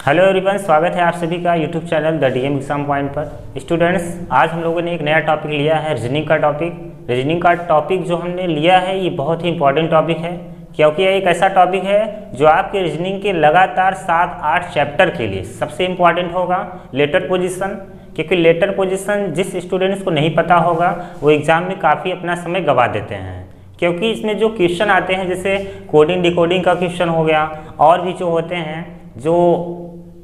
Hello everyone, स्वागत है आप सभी का YouTube channel the DM exam point पर। स्टूडेंट्स, आज हम लोगों ने एक नया टॉपिक लिया है, रीजनिंग का टॉपिक। रीजनिंग का टॉपिक जो हमने लिया है ये बहुत ही इंपॉर्टेंट टॉपिक है, क्योंकि यह एक ऐसा टॉपिक है जो आपके रीजनिंग के लगातार 7-8 चैप्टर के लिए सबसे इम्पॉर्टेंट होगा। लेटर पोजीशन, क्योंकि लेटर पोजीशन जिस स्टूडेंट्स को नहीं पता होगा वो एग्ज़ाम में काफ़ी अपना समय गंवा देते हैं, क्योंकि इसमें जो क्वेश्चन आते हैं जैसे कोडिंग डिकोडिंग का क्वेश्चन हो गया, और भी जो होते हैं जो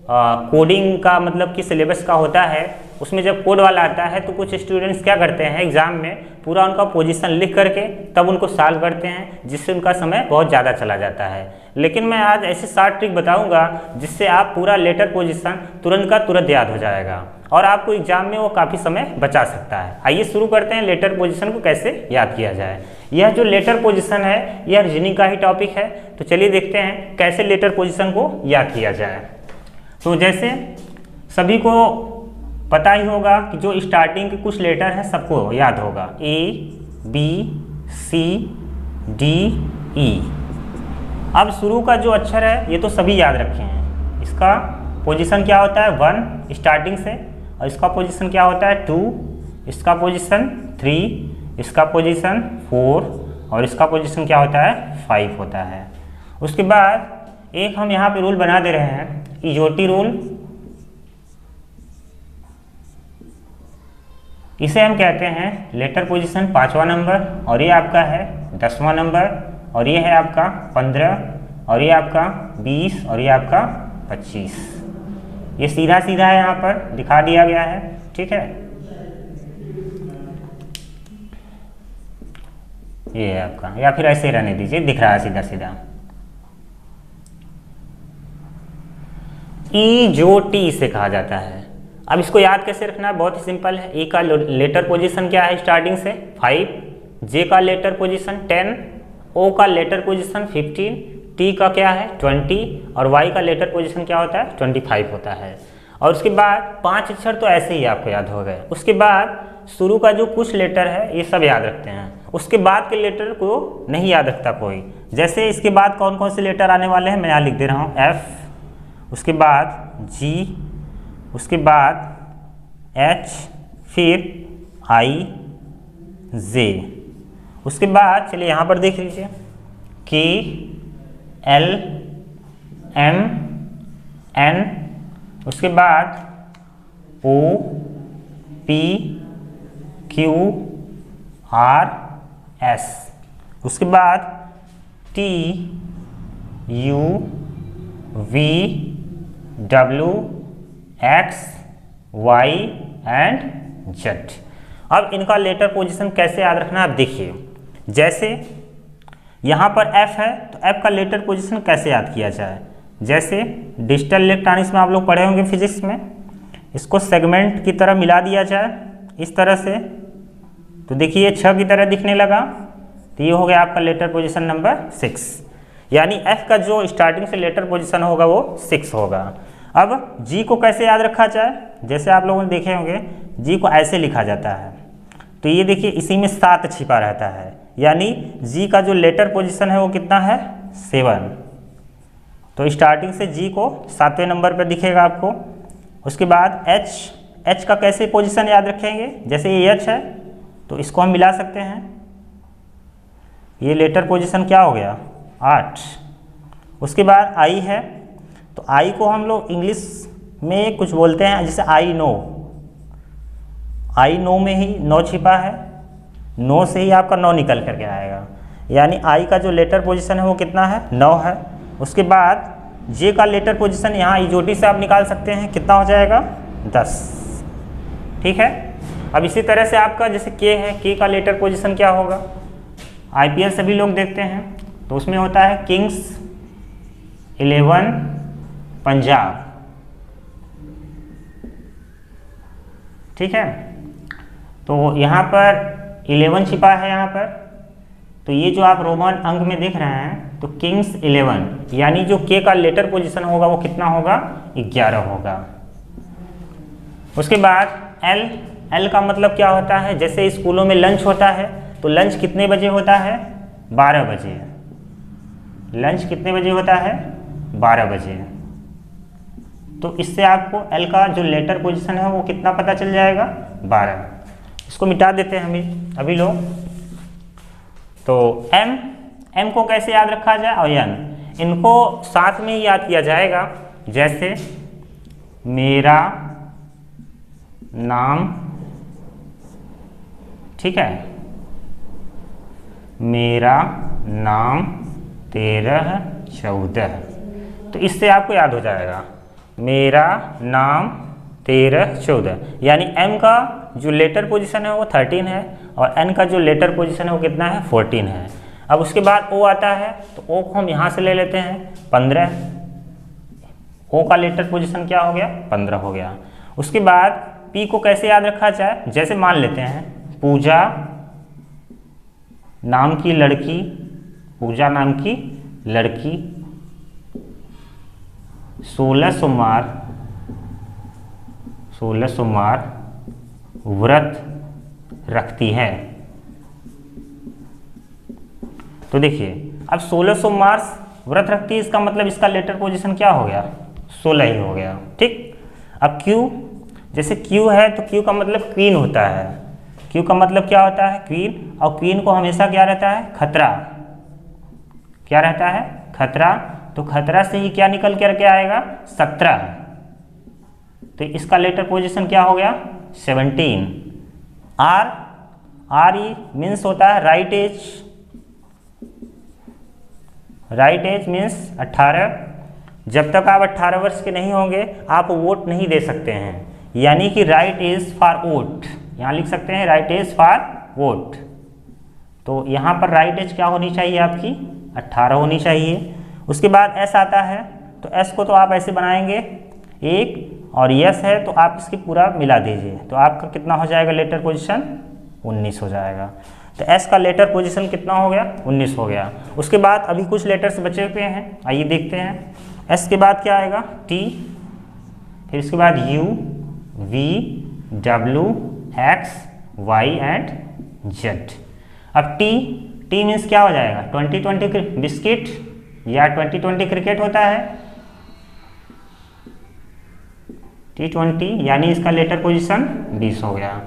कोडिंग का मतलब कि सिलेबस का होता है, उसमें जब कोड वाला आता है तो कुछ स्टूडेंट्स क्या करते हैं एग्ज़ाम में पूरा उनका पोजीशन लिख करके तब उनको सॉल्व करते हैं, जिससे उनका समय बहुत ज़्यादा चला जाता है। लेकिन मैं आज ऐसे 7 ट्रिक बताऊंगा जिससे आप पूरा लेटर पोजीशन तुरंत का तुरंत याद हो जाएगा और आपको एग्जाम में वो काफ़ी समय बचा सकता है। आइए शुरू करते हैं लेटर पोजीशन को कैसे याद किया जाए। यह जो लेटर पोजीशन है यह रीजनिंग का ही टॉपिक है, तो चलिए देखते हैं कैसे लेटर पोजीशन को याद किया जाए। तो जैसे सभी को पता ही होगा कि जो स्टार्टिंग के कुछ लेटर हैं सबको याद होगा, A, B, C, D, E। अब शुरू का जो अक्षर है ये तो सभी याद रखे हैं। इसका पोजीशन क्या होता है 1 स्टार्टिंग से, और इसका पोजीशन क्या होता है 2, इसका पोजीशन 3, इसका पोजीशन 4 और इसका पोजीशन क्या होता है 5 होता है। उसके बाद एक हम यहाँ पे रूल बना दे रहे हैं, इजोटी रूल। इसे हम कहते हैं लेटर पोजीशन 5वां नंबर, और ये आपका है 10वां नंबर, और ये है आपका 15, और ये आपका 20, और ये आपका 25। ये सीधा सीधा है, यहाँ पर दिखा दिया गया है, ठीक है। ये है आपका, या फिर ऐसे रहने दीजिए, दिख रहा है सीधा सीधा। ई जो टी से कहा जाता है। अब इसको याद कैसे रखना है, बहुत ही सिंपल है। ई का लेटर पोजीशन क्या है स्टार्टिंग से 5, जे का लेटर पोजीशन 10, ओ का लेटर पोजीशन 15, टी का क्या है 20, और वाई का लेटर पोजीशन क्या होता है 25 होता है। और उसके बाद 5 अक्षर तो ऐसे ही आपको याद हो गए। उसके बाद शुरू का जो कुछ लेटर है ये सब याद रखते हैं, उसके बाद के लेटर को नहीं याद रखता कोई। जैसे इसके बाद कौन कौन से लेटर आने वाले हैं मैं यहाँ लिख दे रहा हूँ, एफ, उसके बाद जी, उसके बाद एच, फिर आई, जे। उसके बाद चलिए यहाँ पर देख लीजिए के, एल, एम, एन, उसके बाद O, P, Q, R, S, उसके बाद T, U, V, W, X, Y and Z. अब इनका लेटर पोजीशन कैसे याद रखना है आप देखिए। जैसे यहाँ पर एफ है तो एफ का लेटर पोजीशन कैसे याद किया जाए। जैसे डिजिटल इलेक्ट्रॉनिक्स में आप लोग पढ़े होंगे फिजिक्स में, इसको सेगमेंट की तरह मिला दिया जाए इस तरह से, तो देखिए 6 की तरह दिखने लगा, तो ये हो गया आपका लेटर पोजीशन नंबर 6। यानी एफ का जो स्टार्टिंग से लेटर पोजीशन होगा वो 6 होगा। अब जी को कैसे याद रखा जाए, जैसे आप लोगों ने देखे होंगे जी को ऐसे लिखा जाता है, तो ये देखिए इसी में 7 छिपा रहता है, यानी जी का जो लेटर पोजीशन है वो कितना है 7। तो स्टार्टिंग से जी को 7वें नंबर पर दिखेगा आपको। उसके बाद एच, एच का कैसे पोजीशन याद रखेंगे, जैसे ये एच है तो इसको हम मिला सकते हैं, ये लेटर पोजीशन क्या हो गया 8। उसके बाद आई है, तो आई को हम लोग इंग्लिश में कुछ बोलते हैं जैसे आई नो, आई नो में ही 9 छिपा है, 9 से ही आपका 9 निकल करके आएगा, यानी आई का जो लेटर पोजीशन है वो कितना है 9 है। उसके बाद जे का लेटर पोजीशन यहाँ इजोटी से आप निकाल सकते हैं, कितना हो जाएगा 10, ठीक है। अब इसी तरह से आपका जैसे के है, के का लेटर पोजीशन क्या होगा, आईपीएल सभी लोग देखते हैं तो उसमें होता है किंग्स 11 पंजाब, ठीक है। तो यहाँ पर 11 छिपा है यहाँ पर, तो ये जो आप रोमन अंक में देख रहे हैं तो किंग्स 11, यानी जो के का लेटर पोजीशन होगा वो कितना होगा 11 होगा। उसके बाद एल, एल का मतलब क्या होता है, जैसे स्कूलों में लंच होता है तो लंच कितने बजे होता है 12 बजे, लंच कितने बजे होता है 12 बजे। तो इससे आपको एल का जो लेटर पोजीशन है वो कितना पता चल जाएगा, 12। इसको मिटा देते हैं हम अभी लोग। तो एम को कैसे याद रखा जाए और एन, इनको साथ में ही याद किया जाएगा। जैसे मेरा नाम, ठीक है, मेरा नाम 13 14, तो इससे आपको याद हो जाएगा मेरा नाम 13 14, यानी एम का जो लेटर पोजीशन है वो 13 है और एन का जो लेटर पोजीशन है वो कितना है, 14 है। अब उसके बाद ओ आता है, तो ओ को हम यहाँ से ले लेते हैं 15, ओ का लेटर पोजीशन क्या हो गया, 15 हो गया। उसके बाद पी को कैसे याद रखा जाए, जैसे मान लेते हैं पूजा नाम की लड़की, पूजा नाम की लड़की 16 सोमवार व्रत रखती है। तो देखिए अब 16 सोमवार व्रत रखती है, इसका मतलब इसका लेटर पोजीशन क्या हो गया, 16 ही हो गया। ठीक, अब क्यू, जैसे क्यू है तो क्यू का मतलब क्वीन होता है, क्यू का मतलब क्या होता है, क्वीन, और क्वीन को हमेशा क्या रहता है, खतरा, क्या रहता है, खतरा। तो खतरा से ही क्या निकल करके आएगा, 17, तो इसका लेटर पोजीशन क्या हो गया, 17। आर ई मीन्स होता है right age, right age means 18। जब तक आप 18 वर्ष के नहीं होंगे आप वोट नहीं दे सकते हैं, यानी कि राइट एज फॉर वोट, यहाँ लिख सकते हैं राइट एज फॉर वोट। तो यहाँ पर राइट एज क्या होनी चाहिए आपकी, 18 होनी चाहिए। उसके बाद एस आता है, तो एस को तो आप ऐसे बनाएंगे एक, और यस है तो आप इसकी पूरा मिला दीजिए, तो आपका कितना हो जाएगा लेटर पोजीशन, 19 हो जाएगा। तो एस का लेटर पोजीशन कितना हो गया, 19 हो गया। उसके बाद अभी कुछ लेटर्स बचे हुए हैं, आइए देखते हैं। एस के बाद क्या आएगा, टी, फिर इसके बाद U, V, W, X, Y and Z. अब टी मीन्स क्या हो जाएगा, 2020 बिस्किट या 2020 क्रिकेट होता है, T20, यानी इसका लेटर पोजीशन 20 हो गया।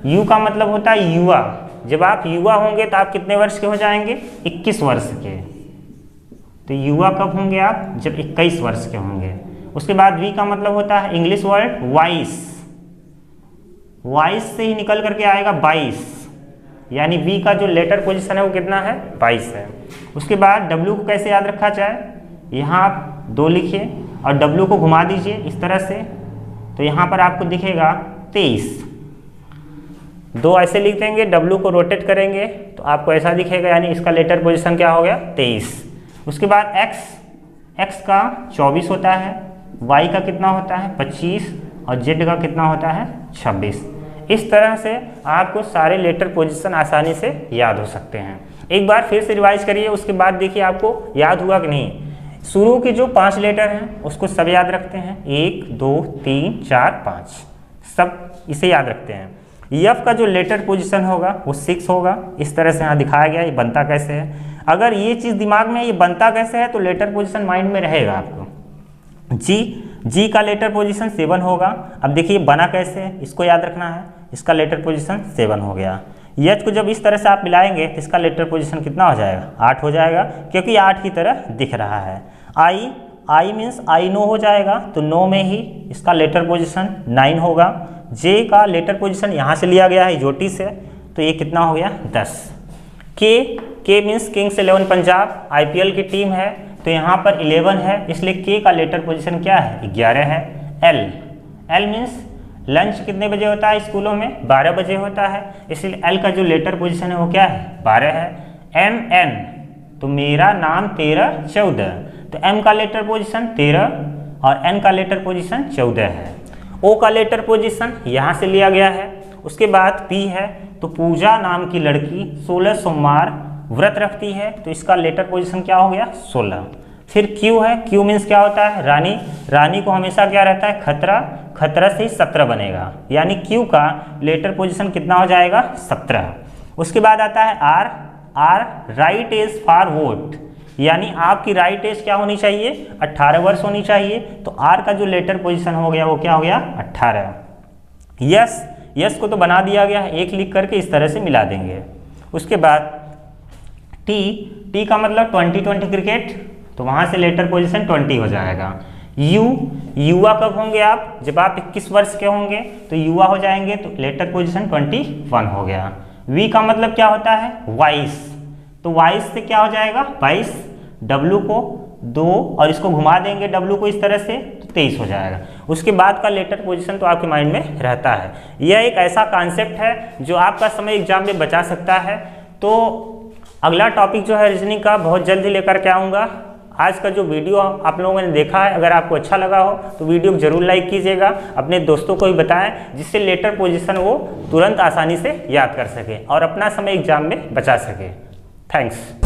यू का मतलब होता है युवा, जब आप युवा होंगे तो आप कितने वर्ष के हो जाएंगे, 21 वर्ष के। तो युवा कब होंगे आप, जब 21 वर्ष के होंगे। उसके बाद वी का मतलब होता है इंग्लिश वर्ड वाइस, वाइस से ही निकल करके आएगा 22, यानी वी का जो लेटर पोजीशन है वो कितना है, 22 है। उसके बाद डब्ल्यू को कैसे याद रखा जाए, यहाँ आप 2 लिखिए और डब्ल्यू को घुमा दीजिए इस तरह से, तो यहाँ पर आपको दिखेगा 23। 2 ऐसे लिख देंगे, डब्ल्यू को रोटेट करेंगे तो आपको ऐसा दिखेगा, यानी इसका लेटर पोजीशन क्या हो गया, 23। उसके बाद एक्स का 24 होता है, वाई का कितना होता है, 25, और जेड का कितना होता है, 26। इस तरह से आपको सारे लेटर पोजीशन आसानी से याद हो सकते हैं। एक बार फिर से रिवाइज करिए, उसके बाद देखिए आपको याद हुआ कि नहीं। शुरू के जो 5 लेटर हैं उसको सब याद रखते हैं, 1 2 3 4 5, सब इसे याद रखते हैं। एफ का जो लेटर पोजीशन होगा वो 6 होगा, इस तरह से यहाँ दिखाया गया, ये बनता कैसे है। अगर ये चीज़ दिमाग में, ये बनता कैसे है, तो लेटर पोजीशन माइंड में रहेगा आपको। जी का लेटर पोजीशन 7 होगा। अब देखिए बना कैसे है, इसको याद रखना है, इसका लेटर पोजीशन 7 हो गया। एच को जब इस तरह से आप मिलाएंगे तो इसका लेटर पोजीशन कितना हो जाएगा, 8 हो जाएगा, क्योंकि 8 की तरह दिख रहा है। आई मीन्स आई नो हो जाएगा, तो नो में ही इसका लेटर पोजीशन 9 होगा। जे का लेटर पोजीशन यहाँ से लिया गया है ज्योति से, तो ये कितना हो गया, 10। के मीन्स किंग्स 11 पंजाब IPL की टीम है, तो यहाँ पर 11 है, इसलिए के का लेटर पोजीशन क्या है, 11 है। एल मीन्स लंच कितने बजे होता है स्कूलों में, 12 बजे होता है, इसलिए एल का जो लेटर पोजीशन है वो क्या है, 12 है। एन तो मेरा नाम 13 14, तो एम का लेटर पोजीशन 13 और एन का लेटर पोजीशन 14 है। ओ का लेटर पोजीशन यहाँ से लिया गया है। उसके बाद पी है, तो पूजा नाम की लड़की 16 सोमवार व्रत रखती है, तो इसका लेटर पोजीशन क्या हो गया, 16। फिर क्यू है, क्यू मीन्स क्या होता है, रानी को हमेशा क्या रहता है, खतरा से ही 17 बनेगा, यानी क्यू का लेटर पोजीशन कितना हो जाएगा, 17। उसके बाद आता है R right age for vote, यानी आपकी राइट एज क्या होनी चाहिए, 18 वर्ष होनी चाहिए। तो आर का जो लेटर पोजीशन हो गया वो क्या हो गया, 18। यस, यस को तो बना दिया गया है, एक लिख करके इस तरह से मिला देंगे। उसके बाद टी, टी का मतलब 2020 क्रिकेट, तो वहाँ से लेटर पोजीशन 20 हो जाएगा। यू, युवा कब होंगे आप, जब आप 21 वर्ष के होंगे तो युवा हो जाएंगे, तो लेटर पोजीशन 21 हो गया। वी का मतलब क्या होता है, 22, तो 22 से क्या हो जाएगा 22, डब्लू को 2 और इसको घुमा देंगे डब्लू को इस तरह से, तो 23 हो जाएगा। उसके बाद का लेटर पोजीशन तो आपके माइंड में रहता है। यह एक ऐसा कॉन्सेप्ट है जो आपका समय एग्जाम में बचा सकता है। तो अगला टॉपिक जो है रीजनिंग का बहुत जल्दी लेकर के आऊँगा। आज का जो वीडियो आप लोगों ने देखा है, अगर आपको अच्छा लगा हो तो वीडियो को जरूर लाइक कीजिएगा, अपने दोस्तों को भी बताएं, जिससे लेटर पोजीशन वो तुरंत आसानी से याद कर सके और अपना समय एग्जाम में बचा सके। थैंक्स।